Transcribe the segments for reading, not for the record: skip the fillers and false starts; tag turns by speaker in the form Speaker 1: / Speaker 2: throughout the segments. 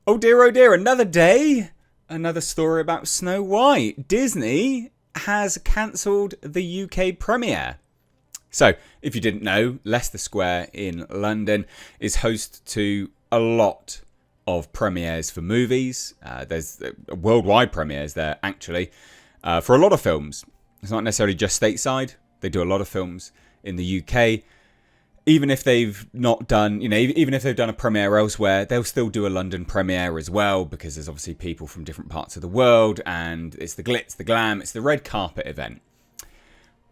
Speaker 1: Oh dear, another day. Another story about Snow White. Disney has cancelled the UK premiere. So, if you didn't know, Leicester Square in London is host to a lot of premieres for movies. There's worldwide premieres there, actually, for a lot of films. It's not necessarily just stateside. They do a lot of films in the UK. Even if they've not done, even if they've done a premiere elsewhere, they'll still do a London premiere as well, because there's obviously people from different parts of the world, and it's the glitz, the glam, it's the red carpet event.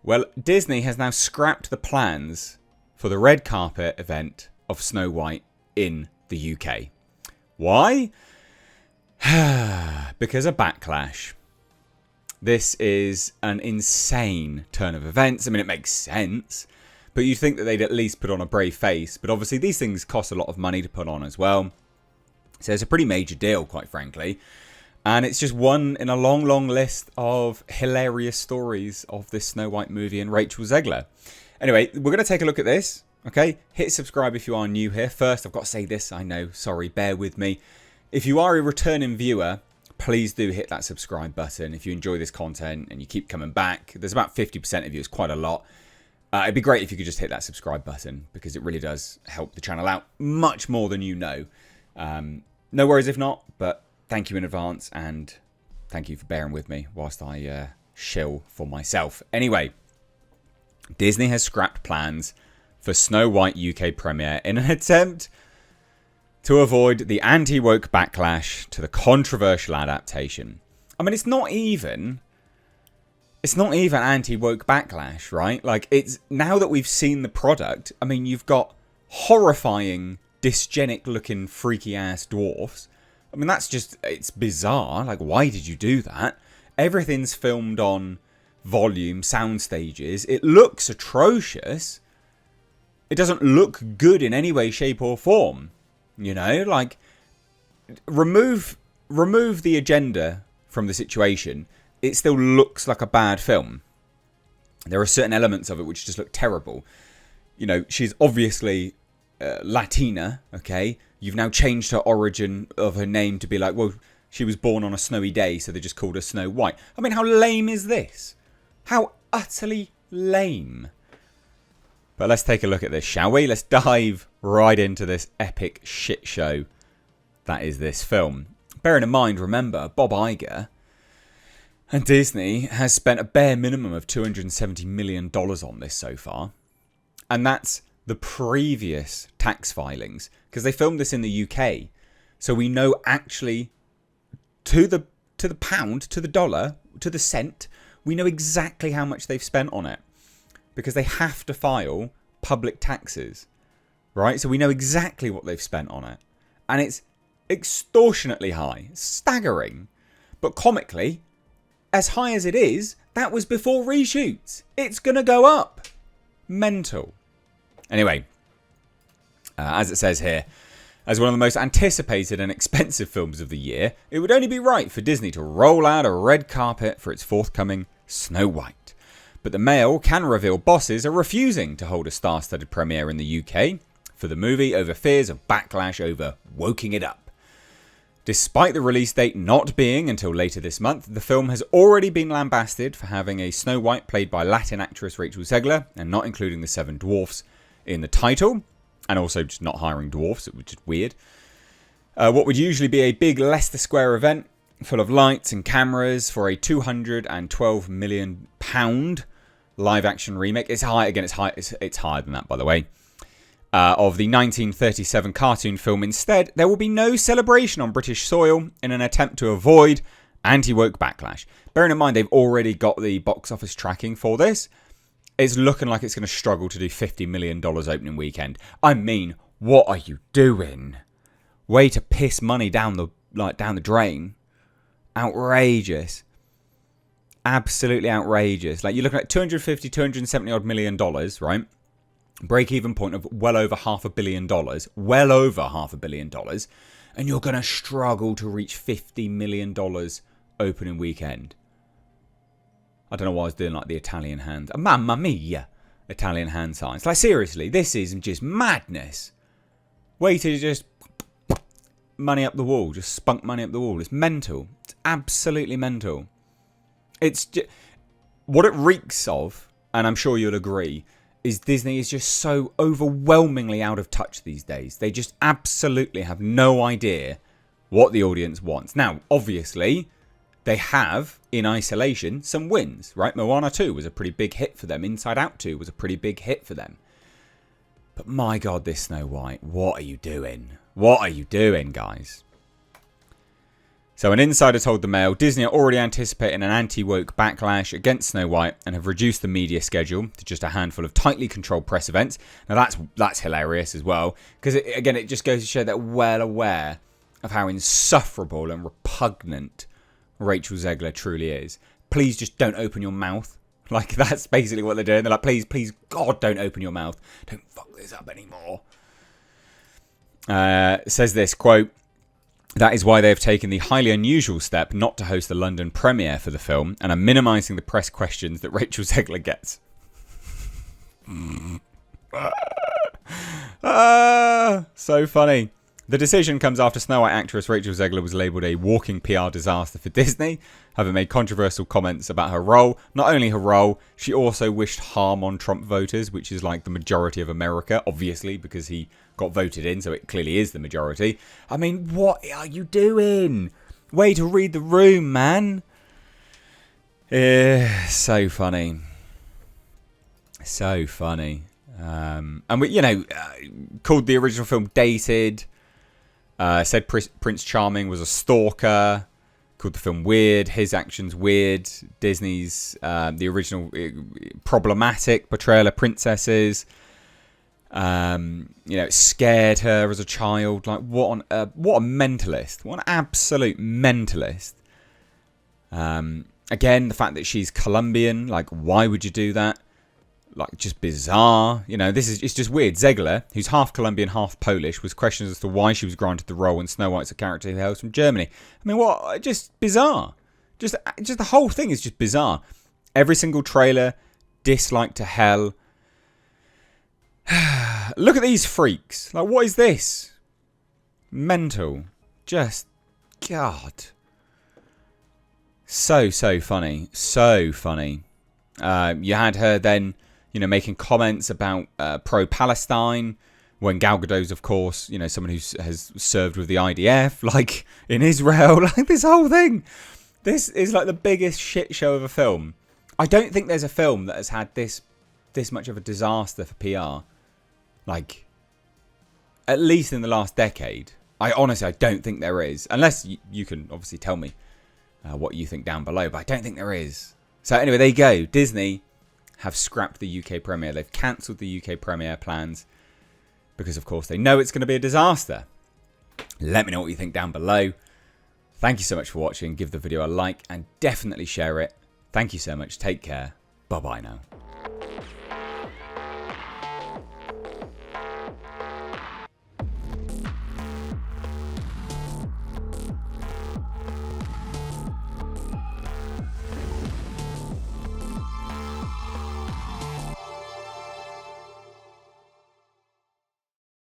Speaker 1: Well, Disney has now scrapped the plans for the red carpet event of Snow White in the UK. Why? Because of backlash. This is an insane turn of events. I mean, it makes sense. But you'd think that they'd at least put on a brave face. But obviously these things cost a lot of money to put on as well. So it's a pretty major deal, quite frankly. And it's just one in a long, long list of hilarious stories of this Snow White movie and Rachel Zegler. Anyway, we're going to take a look at this. Okay, hit subscribe if you are new here. First, I've got to say this. I know, sorry, bear with me. If you are a returning viewer, please do hit that subscribe button. If you enjoy this content and you keep coming back, there's about 50% of you. It's quite a lot. It'd be great if you could just hit that subscribe button, because it really does help the channel out much more than you know. No worries if not, but thank you in advance, and thank you for bearing with me whilst I shill for myself. Anyway, Disney has scrapped plans for Snow White UK premiere in an attempt to avoid the anti-woke backlash to the controversial adaptation. I mean, it's not even anti-woke backlash, right? Like, it's now that we've seen the product, I mean, you've got horrifying, dysgenic looking freaky ass dwarfs. I mean, that's just, it's bizarre. Like, why did you do that? Everything's filmed on volume, sound stages. It looks atrocious. It doesn't look good in any way, shape or form. Like, remove the agenda from the situation. It still looks like a bad film. There are certain elements of it which just look terrible. She's obviously Latina, okay? You've now changed her origin of her name to be like, well, she was born on a snowy day, so they just called her Snow White. I mean, how lame is this? How utterly lame. But let's take a look at this, shall we? Let's dive right into this epic shit show that is this film. Bearing in mind, remember, Bob Iger and Disney has spent a bare minimum of $270 million on this so far. And that's the previous tax filings, because they filmed this in the UK. So we know actually, to the pound, to the dollar, to the cent, we know exactly how much they've spent on it. Because they have to file public taxes, right? So we know exactly what they've spent on it. And it's extortionately high, staggering. But comically, as high as it is, that was before reshoots. It's going to go up. Mental. Anyway, as it says here, as one of the most anticipated and expensive films of the year, it would only be right for Disney to roll out a red carpet for its forthcoming Snow White. But the Mail can reveal bosses are refusing to hold a star-studded premiere in the UK for the movie over fears of backlash over woking it up. Despite the release date not being until later this month, the film has already been lambasted for having a Snow White played by Latin actress Rachel Zegler and not including the 7 dwarfs in the title, and also just not hiring dwarfs, which is weird. What would usually be a big Leicester Square event full of lights and cameras for a £212 million live action remake. It's high again. It's higher than that, by the way. Of the 1937 cartoon film. Instead, there will be no celebration on British soil in an attempt to avoid anti-woke backlash. Bearing in mind they've already got the box office tracking for this, it's looking like it's going to struggle to do $50 million opening weekend. I mean, what are you doing? Way to piss money down the drain. Outrageous. Absolutely outrageous. Like, you're looking at $270 odd million, right? Break-even point of well over $500 million. Well over $500 million. And you're going to struggle to reach $50 million opening weekend. I don't know why I was doing like the Italian hand. Mamma mia! Italian hand signs. Like, seriously, this is just madness. Way to just money up the wall. Just spunk money up the wall. It's mental. It's absolutely mental. It's just, what it reeks of, and I'm sure you'll agree, is Disney is just so overwhelmingly out of touch these days. They just absolutely have no idea what the audience wants. Now, obviously, they have, in isolation, some wins, right? Moana 2 was a pretty big hit for them. Inside Out 2 was a pretty big hit for them. But my God, this Snow White, what are you doing? What are you doing, guys? So an insider told the Mail, Disney are already anticipating an anti-woke backlash against Snow White and have reduced the media schedule to just a handful of tightly controlled press events. Now that's hilarious as well, because again, it just goes to show that well aware of how insufferable and repugnant Rachel Zegler truly is. Please just don't open your mouth. Like, that's basically what they're doing. They're like, please, God, don't open your mouth. Don't fuck this up anymore. Says this, quote, that is why they have taken the highly unusual step not to host the London premiere for the film and are minimising the press questions that Rachel Zegler gets. So funny. The decision comes after Snow White actress Rachel Zegler was labelled a walking PR disaster for Disney, having made controversial comments about her role. Not only her role, she also wished harm on Trump voters, which is like the majority of America, obviously, because he got voted in, so it clearly is the majority. I mean, what are you doing? Way to read the room, man. So funny. So funny. And we, called the original film dated. Said Prince Charming was a stalker. Called the film weird. His actions weird. Disney's the original problematic portrayal of princesses. Scared her as a child. Like what a mentalist. What an absolute mentalist. Again, the fact that she's Colombian. Like, why would you do that? Like, just bizarre. It's just weird. Zegler, who's half Colombian, half Polish, was questioned as to why she was granted the role when Snow White's a character who hails from Germany. I mean, what? Just bizarre. Just the whole thing is just bizarre. Every single trailer, disliked to hell. Look at these freaks. Like, what is this? Mental. Just, God. So funny. So funny. You had her then, making comments about pro-Palestine, when Gal Gadot's, of course, someone who has served with the IDF, like, in Israel. Like, this whole thing. This is like the biggest shit show of a film. I don't think there's a film that has had this much of a disaster for PR. Like, at least in the last decade. I don't think there is. Unless you can obviously tell me what you think down below. But I don't think there is. So anyway, there you go. Disney have scrapped the UK premiere. They've cancelled the UK premiere plans. Because, of course, they know it's going to be a disaster. Let me know what you think down below. Thank you so much for watching. Give the video a like and definitely share it. Thank you so much. Take care. Bye-bye now.